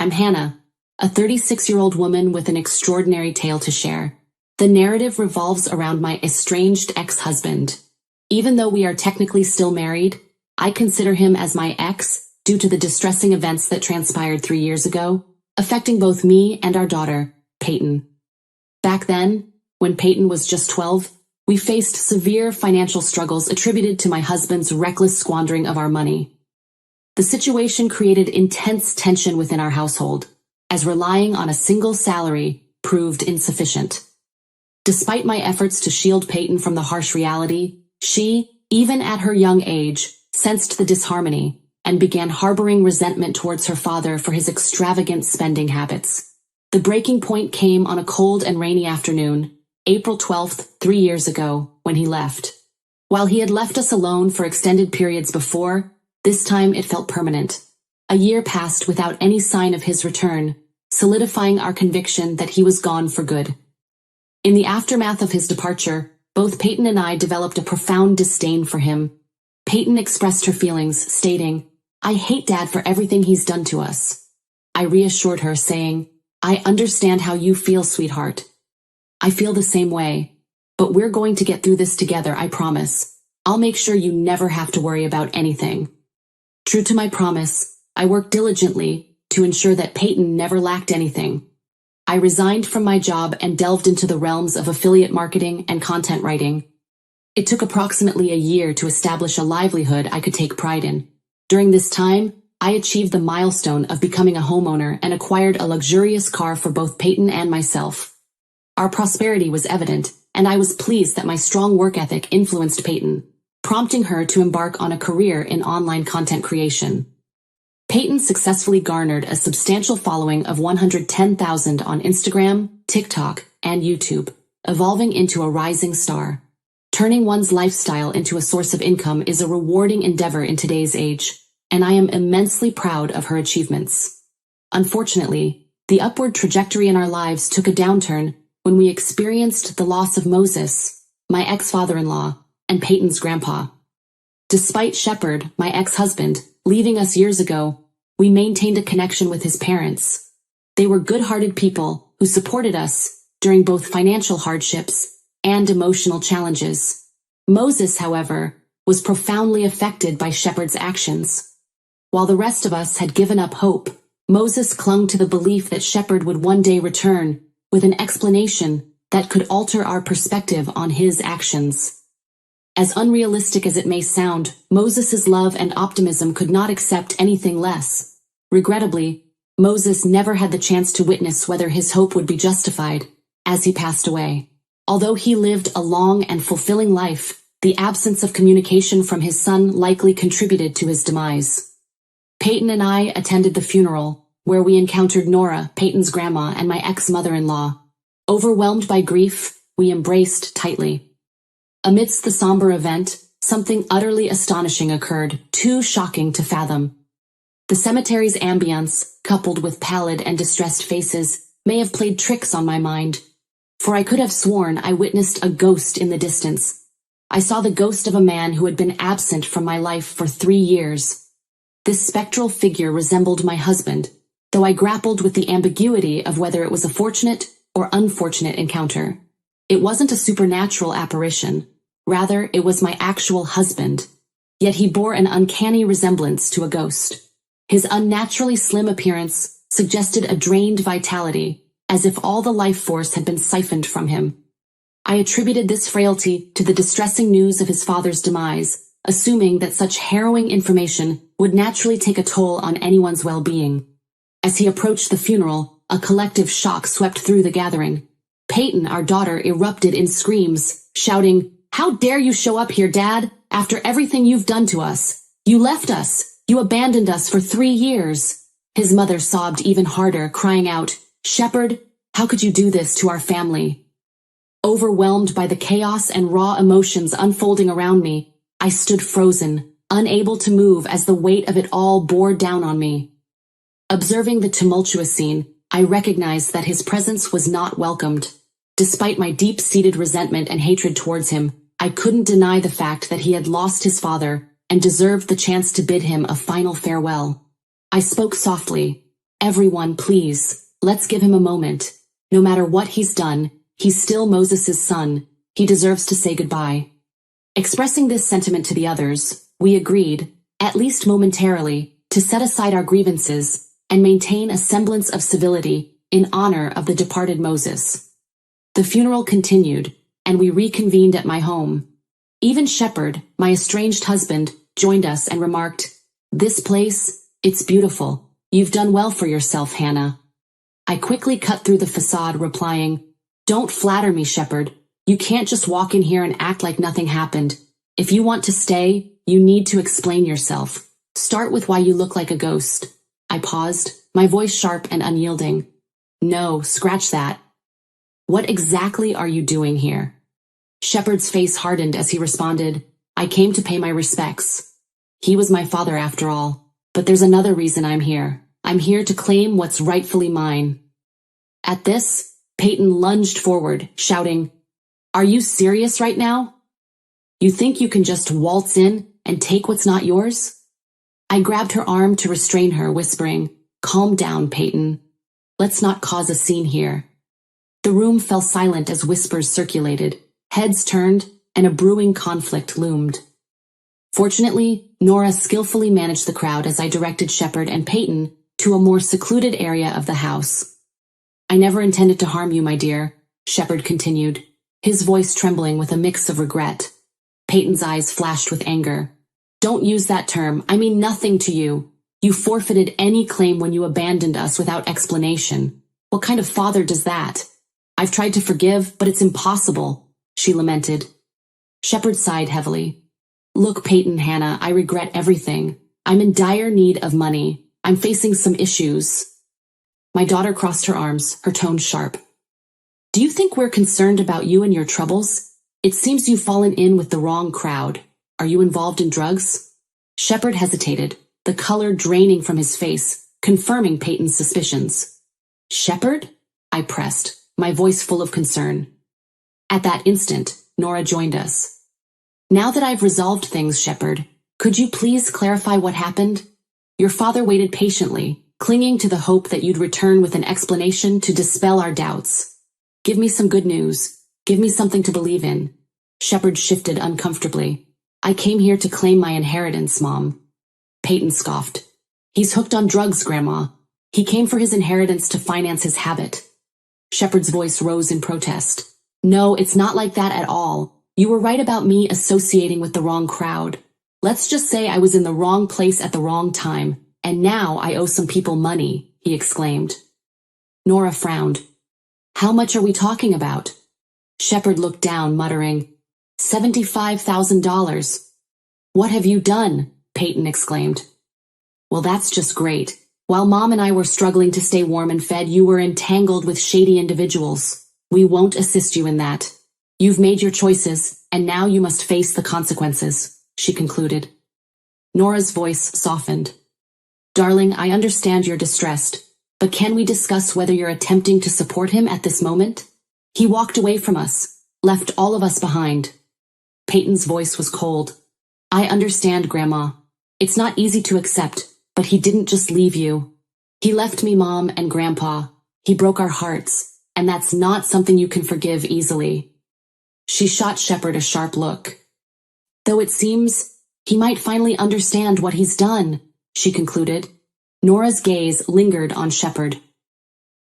I'm Hannah, a 36-year-old woman with an extraordinary tale to share. The narrative revolves around my estranged ex-husband. Even though we are technically still married, I consider him as my ex due to the distressing events that transpired 3 years ago, affecting both me and our daughter, Peyton. Back then, when Peyton was just 12, we faced severe financial struggles attributed to my husband's reckless squandering of our money. The situation created intense tension within our household, as relying on a single salary proved insufficient. Despite my efforts to shield Peyton from the harsh reality, she, even at her young age, sensed the disharmony and began harboring resentment towards her father for his extravagant spending habits. The breaking point came on a cold and rainy afternoon, April 12th, 3 years ago, when he left. While he had left us alone for extended periods before, this time it felt permanent. A year passed without any sign of his return, solidifying our conviction that he was gone for good. In the aftermath of his departure, both Peyton and I developed a profound disdain for him. Peyton expressed her feelings, stating, "I hate Dad for everything he's done to us." I reassured her, saying, "I understand how you feel, sweetheart. I feel the same way, but we're going to get through this together, I promise. I'll make sure you never have to worry about anything." True to my promise, I worked diligently to ensure that Peyton never lacked anything. I resigned from my job and delved into the realms of affiliate marketing and content writing. It took approximately a year to establish a livelihood I could take pride in. During this time, I achieved the milestone of becoming a homeowner and acquired a luxurious car for both Peyton and myself. Our prosperity was evident, and I was pleased that my strong work ethic influenced Peyton, prompting her to embark on a career in online content creation. Peyton successfully garnered a substantial following of 110,000 on Instagram, TikTok, and YouTube, evolving into a rising star. Turning one's lifestyle into a source of income is a rewarding endeavor in today's age, and I am immensely proud of her achievements. Unfortunately, the upward trajectory in our lives took a downturn when we experienced the loss of Moses, my ex-father-in-law, and Peyton's grandpa. Despite Shepard, my ex-husband, leaving us years ago, we maintained a connection with his parents. They were good-hearted people who supported us during both financial hardships and emotional challenges. Moses, however, was profoundly affected by Shepard's actions. While the rest of us had given up hope, Moses clung to the belief that Shepard would one day return with an explanation that could alter our perspective on his actions. As unrealistic as it may sound, Moses's love and optimism could not accept anything less. Regrettably, Moses never had the chance to witness whether his hope would be justified, as he passed away. Although he lived a long and fulfilling life, the absence of communication from his son likely contributed to his demise. Peyton and I attended the funeral, where we encountered Nora, Peyton's grandma, and my ex-mother-in-law. Overwhelmed by grief, we embraced tightly. Amidst the somber event, something utterly astonishing occurred, too shocking to fathom. The cemetery's ambience, coupled with pallid and distressed faces, may have played tricks on my mind, for I could have sworn I witnessed a ghost in the distance. I saw the ghost of a man who had been absent from my life for 3 years. This spectral figure resembled my husband, though I grappled with the ambiguity of whether it was a fortunate or unfortunate encounter. It wasn't a supernatural apparition. Rather, it was my actual husband, yet he bore an uncanny resemblance to a ghost. His unnaturally slim appearance suggested a drained vitality, as if all the life force had been siphoned from him. I attributed this frailty to the distressing news of his father's demise, assuming that such harrowing information would naturally take a toll on anyone's well-being. As he approached the funeral, a collective shock swept through the gathering. Peyton, our daughter, erupted in screams, shouting, "How dare you show up here, Dad, after everything you've done to us? You left us. You abandoned us for 3 years." His mother sobbed even harder, crying out, "Shepard, how could you do this to our family?" Overwhelmed by the chaos and raw emotions unfolding around me, I stood frozen, unable to move as the weight of it all bore down on me. Observing the tumultuous scene, I recognized that his presence was not welcomed. Despite my deep-seated resentment and hatred towards him, I couldn't deny the fact that he had lost his father and deserved the chance to bid him a final farewell. I spoke softly, Everyone, please, let's give him a moment. No matter what he's done, he's still Moses' son. He deserves to say goodbye. Expressing this sentiment to the others, we agreed, at least momentarily, to set aside our grievances and maintain a semblance of civility in honor of the departed Moses. The funeral continued, and we reconvened at my home. Even Shepard, my estranged husband, joined us and remarked, "This place, it's beautiful. You've done well for yourself, Hannah." I quickly cut through the facade, replying, "Don't flatter me, Shepard. You can't just walk in here and act like nothing happened. If you want to stay, you need to explain yourself. Start with why you look like a ghost." I paused, my voice sharp and unyielding. "No, scratch that. What exactly are you doing here?" Shepard's face hardened as he responded, "I came to pay my respects. He was my father after all. But there's another reason I'm here. I'm here to claim what's rightfully mine." At this, Peyton lunged forward, shouting, "Are you serious right now? You think you can just waltz in and take what's not yours?" I grabbed her arm to restrain her, whispering, "Calm down, Peyton. Let's not cause a scene here." The room fell silent as whispers circulated, heads turned, and a brewing conflict loomed. Fortunately, Nora skillfully managed the crowd as I directed Shepard and Peyton to a more secluded area of the house. "I never intended to harm you, my dear," Shepard continued, his voice trembling with a mix of regret. Peyton's eyes flashed with anger. "Don't use that term. I mean nothing to you. You forfeited any claim when you abandoned us without explanation. What kind of father does that? I've tried to forgive, but it's impossible," she lamented. Shepard sighed heavily. "Look, Peyton, Hannah, I regret everything. I'm in dire need of money. I'm facing some issues." My daughter crossed her arms, her tone sharp. "Do you think we're concerned about you and your troubles? It seems you've fallen in with the wrong crowd. Are you involved in drugs?" Shepard hesitated, the color draining from his face, confirming Peyton's suspicions. "Shepard?" I pressed, my voice full of concern. At that instant, Nora joined us. "Now that I've resolved things, Shepard, could you please clarify what happened? Your father waited patiently, clinging to the hope that you'd return with an explanation to dispel our doubts. Give me some good news. Give me something to believe in." Shepard shifted uncomfortably. "I came here to claim my inheritance, Mom." Peyton scoffed. "He's hooked on drugs, Grandma. He came for his inheritance to finance his habit." Shepard's voice rose in protest. "No, it's not like that at all. You were right about me associating with the wrong crowd. Let's just say I was in the wrong place at the wrong time, and now I owe some people money," he exclaimed. Nora frowned. "How much are we talking about?" Shepard looked down, muttering, $75,000. "What have you done?" Peyton exclaimed. "Well, that's just great. While Mom and I were struggling to stay warm and fed, you were entangled with shady individuals. We won't assist you in that. You've made your choices, and now you must face the consequences," she concluded. Nora's voice softened. "Darling, I understand you're distressed, but can we discuss whether you're attempting to support him at this moment? He walked away from us, left all of us behind." Peyton's voice was cold. "I understand, Grandma. It's not easy to accept, but he didn't just leave you. He left me, Mom, and Grandpa. He broke our hearts, and that's not something you can forgive easily." She shot Shepard a sharp look. "Though it seems he might finally understand what he's done," she concluded. Nora's gaze lingered on Shepard.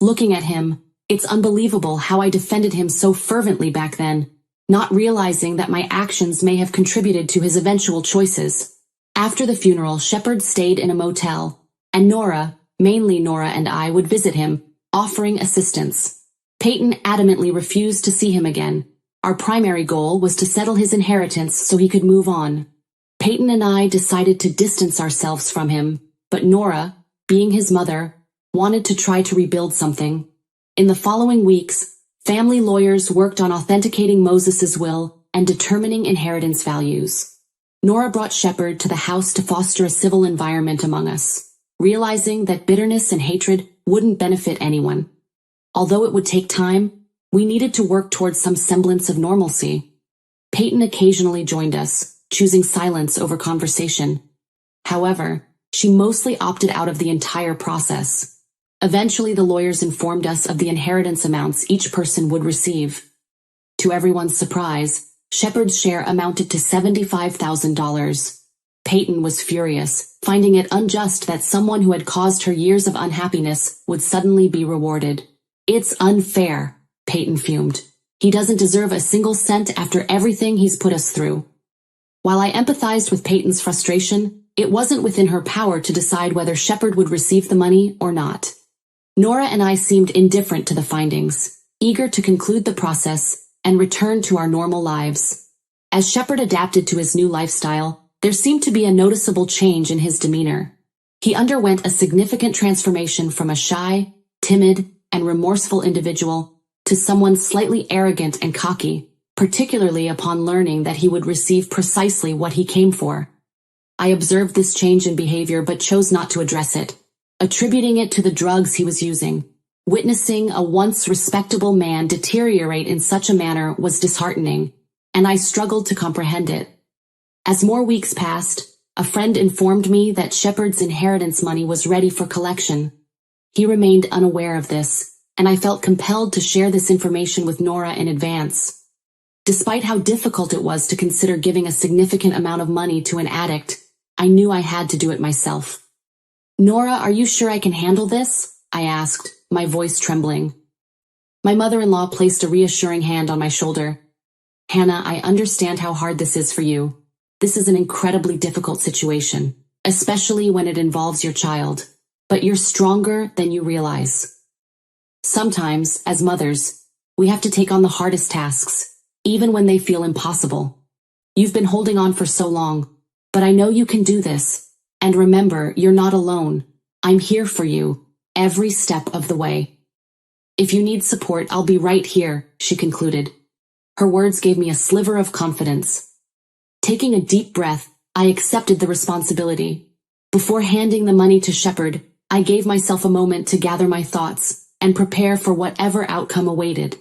"Looking at him, it's unbelievable how I defended him so fervently back then, not realizing that my actions may have contributed to his eventual choices." After the funeral, Shepard stayed in a motel, and Nora, mainly Nora and I, would visit him, offering assistance. Peyton adamantly refused to see him again. Our primary goal was to settle his inheritance so he could move on. Peyton and I decided to distance ourselves from him, but Nora, being his mother, wanted to try to rebuild something. In the following weeks, family lawyers worked on authenticating Moses's will and determining inheritance values. Nora brought Shepard to the house to foster a civil environment among us, realizing that bitterness and hatred wouldn't benefit anyone. Although it would take time, we needed to work towards some semblance of normalcy. Peyton occasionally joined us, choosing silence over conversation. However, she mostly opted out of the entire process. Eventually, the lawyers informed us of the inheritance amounts each person would receive. To everyone's surprise, Shepard's share amounted to $75,000. Peyton was furious, finding it unjust that someone who had caused her years of unhappiness would suddenly be rewarded. "It's unfair," Peyton fumed. "He doesn't deserve a single cent after everything he's put us through." While I empathized with Peyton's frustration, it wasn't within her power to decide whether Shepard would receive the money or not. Nora and I seemed indifferent to the findings, eager to conclude the process and return to our normal lives. As Shepard adapted to his new lifestyle, there seemed to be a noticeable change in his demeanor. He underwent a significant transformation from a shy, timid, and remorseful individual to someone slightly arrogant and cocky, particularly upon learning that he would receive precisely what he came for. I observed this change in behavior but chose not to address it, attributing it to the drugs he was using. Witnessing a once respectable man deteriorate in such a manner was disheartening, and I struggled to comprehend it. As more weeks passed, a friend informed me that Shepard's inheritance money was ready for collection. He remained unaware of this, and I felt compelled to share this information with Nora in advance. Despite how difficult it was to consider giving a significant amount of money to an addict, I knew I had to do it myself. "Nora, are you sure I can handle this?" I asked, my voice trembling. My mother-in-law placed a reassuring hand on my shoulder. "Hannah, I understand how hard this is for you. This is an incredibly difficult situation, especially when it involves your child, but you're stronger than you realize." Sometimes, as mothers, we have to take on the hardest tasks, even when they feel impossible. You've been holding on for so long, but I know you can do this. And remember, you're not alone. I'm here for you, every step of the way. "If you need support, I'll be right here," she concluded. Her words gave me a sliver of confidence. Taking a deep breath, I accepted the responsibility. Before handing the money to Shepard, I gave myself a moment to gather my thoughts and prepare for whatever outcome awaited.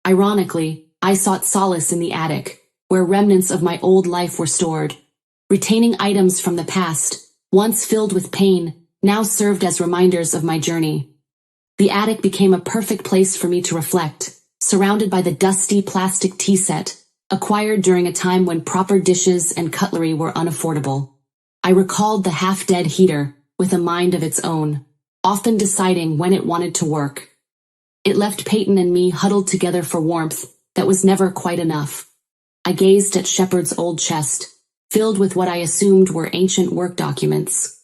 Ironically, I sought solace in the attic, where remnants of my old life were stored. Retaining items from the past, once filled with pain, now served as reminders of my journey. The attic became a perfect place for me to reflect, surrounded by the dusty plastic tea set, acquired during a time when proper dishes and cutlery were unaffordable. I recalled the half-dead heater, with a mind of its own, often deciding when it wanted to work. It left Peyton and me huddled together for warmth that was never quite enough. I gazed at Shepard's old chest, filled with what I assumed were ancient work documents.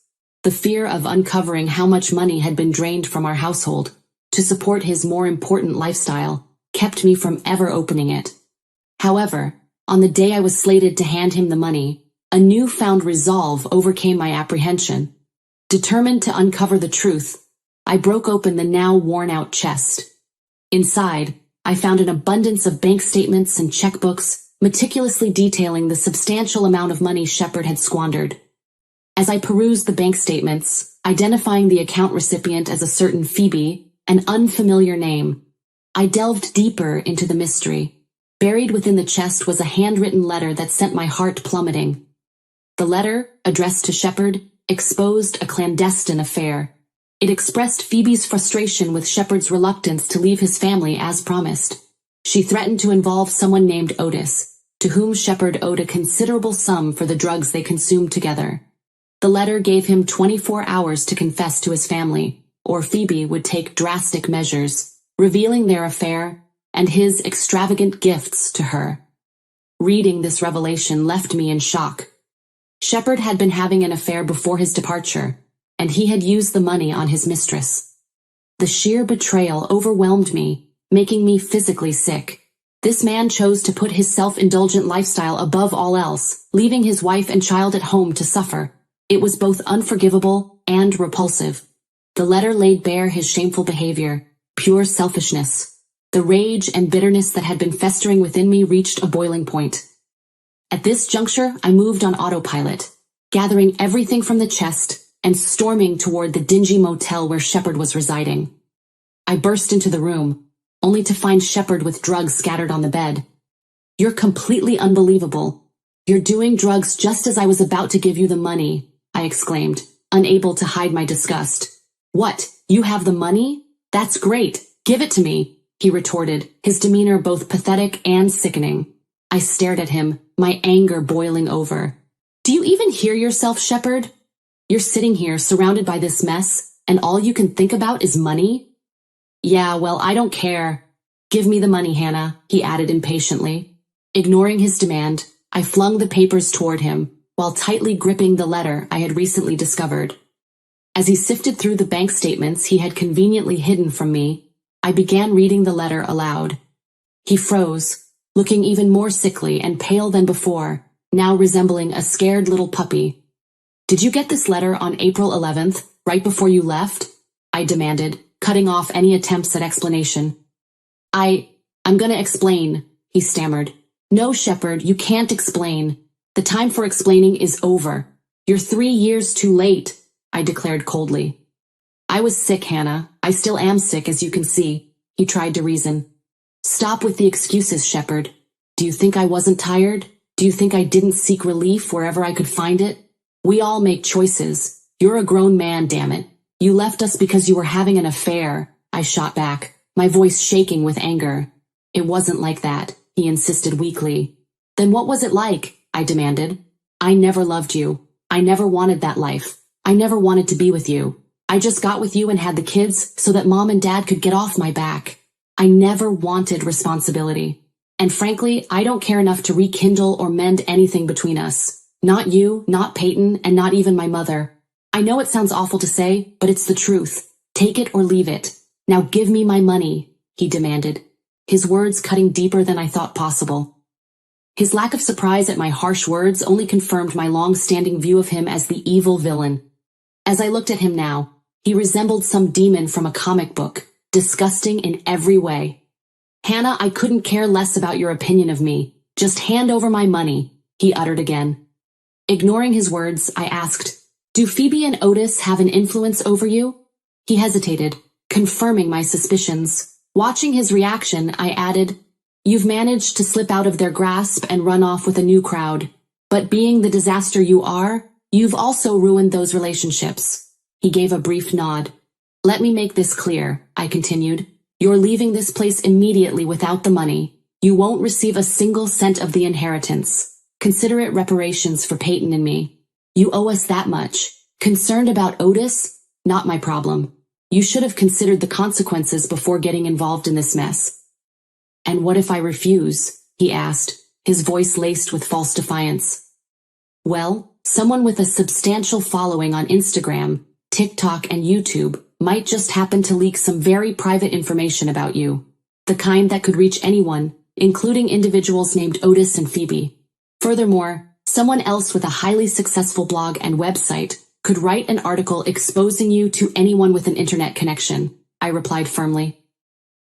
The fear of uncovering how much money had been drained from our household to support his more important lifestyle kept me from ever opening it. However, on the day I was slated to hand him the money, a newfound resolve overcame my apprehension. Determined to uncover the truth, I broke open the now worn-out chest. Inside, I found an abundance of bank statements and checkbooks, meticulously detailing the substantial amount of money Shepard had squandered. As I perused the bank statements, identifying the account recipient as a certain Phoebe, an unfamiliar name, I delved deeper into the mystery. Buried within the chest was a handwritten letter that sent my heart plummeting. The letter, addressed to Shepard, exposed a clandestine affair. It expressed Phoebe's frustration with Shepard's reluctance to leave his family as promised. She threatened to involve someone named Otis, to whom Shepard owed a considerable sum for the drugs they consumed together. The letter gave him 24 hours to confess to his family, or Phoebe would take drastic measures, revealing their affair and his extravagant gifts to her. Reading this revelation left me in shock. Shepard had been having an affair before his departure, and he had used the money on his mistress. The sheer betrayal overwhelmed me, making me physically sick. This man chose to put his self-indulgent lifestyle above all else, leaving his wife and child at home to suffer. It was both unforgivable and repulsive. The letter laid bare his shameful behavior, pure selfishness. The rage and bitterness that had been festering within me reached a boiling point. At this juncture, I moved on autopilot, gathering everything from the chest and storming toward the dingy motel where Shepard was residing. I burst into the room, only to find Shepard with drugs scattered on the bed. "You're completely unbelievable. You're doing drugs just as I was about to give you the money," I exclaimed, unable to hide my disgust. What, you have the money? That's great, give it to me, he retorted, his demeanor both pathetic and sickening. I stared at him, my anger boiling over. Do you even hear yourself, Shepard? You're sitting here surrounded by this mess, and all you can think about is money? Yeah, well, I don't care. Give me the money, Hannah, he added impatiently. Ignoring his demand, I flung the papers toward him, while tightly gripping the letter I had recently discovered. As he sifted through the bank statements he had conveniently hidden from me, I began reading the letter aloud. He froze, looking even more sickly and pale than before, now resembling a scared little puppy. Did you get this letter on April 11th, right before you left? I demanded, cutting off any attempts at explanation. I'm gonna explain, he stammered. No, Shepard, you can't explain. The time for explaining is over. You're 3 years too late, I declared coldly. I was sick, Hannah. I still am sick, as you can see, he tried to reason. Stop with the excuses, Shepard. Do you think I wasn't tired? Do you think I didn't seek relief wherever I could find it? We all make choices. You're a grown man, damn it. You left us because you were having an affair, I shot back, my voice shaking with anger. It wasn't like that, he insisted weakly. Then what was it like? I demanded. I never loved you. I never wanted that life. I never wanted to be with you. I just got with you and had the kids so that Mom and Dad could get off my back. I never wanted responsibility. And frankly, I don't care enough to rekindle or mend anything between us. Not you, not Peyton, and not even my mother. I know it sounds awful to say, but it's the truth. Take it or leave it. Now give me my money, he demanded, his words cutting deeper than I thought possible. His lack of surprise at my harsh words only confirmed my long-standing view of him as the evil villain. As I looked at him now, he resembled some demon from a comic book, disgusting in every way. Hannah, I couldn't care less about your opinion of me. Just hand over my money, he uttered again. Ignoring his words, I asked, do Phoebe and Otis have an influence over you? He hesitated, confirming my suspicions. Watching his reaction, I added, you've managed to slip out of their grasp and run off with a new crowd. But being the disaster you are, you've also ruined those relationships. He gave a brief nod. Let me make this clear, I continued. You're leaving this place immediately without the money. You won't receive a single cent of the inheritance. Consider it reparations for Peyton and me. You owe us that much. Concerned about Otis? Not my problem. You should have considered the consequences before getting involved in this mess. And what if I refuse? He asked, his voice laced with false defiance. Well, someone with a substantial following on Instagram, TikTok, and YouTube might just happen to leak some very private information about you. The kind that could reach anyone, including individuals named Otis and Phoebe. Furthermore, someone else with a highly successful blog and website could write an article exposing you to anyone with an internet connection, I replied firmly.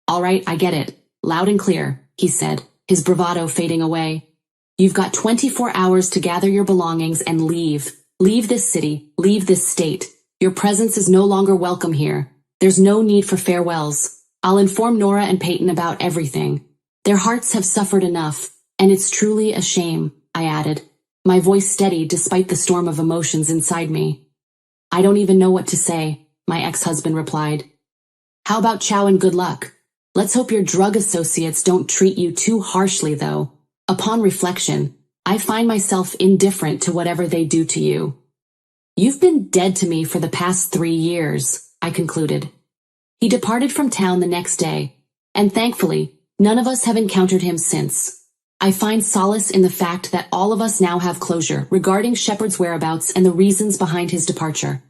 All right, I get it. Loud and clear, he said, his bravado fading away. You've got 24 hours to gather your belongings and leave. Leave this city, leave this state. Your presence is no longer welcome here. There's no need for farewells. I'll inform Nora and Peyton about everything. Their hearts have suffered enough, and it's truly a shame, I added, my voice steady despite the storm of emotions inside me. I don't even know what to say, my ex-husband replied. How about ciao and good luck? Let's hope your drug associates don't treat you too harshly, though. Upon reflection, I find myself indifferent to whatever they do to you. You've been dead to me for the past 3 years, I concluded. He departed from town the next day, and thankfully, none of us have encountered him since. I find solace in the fact that all of us now have closure regarding Shepard's whereabouts and the reasons behind his departure.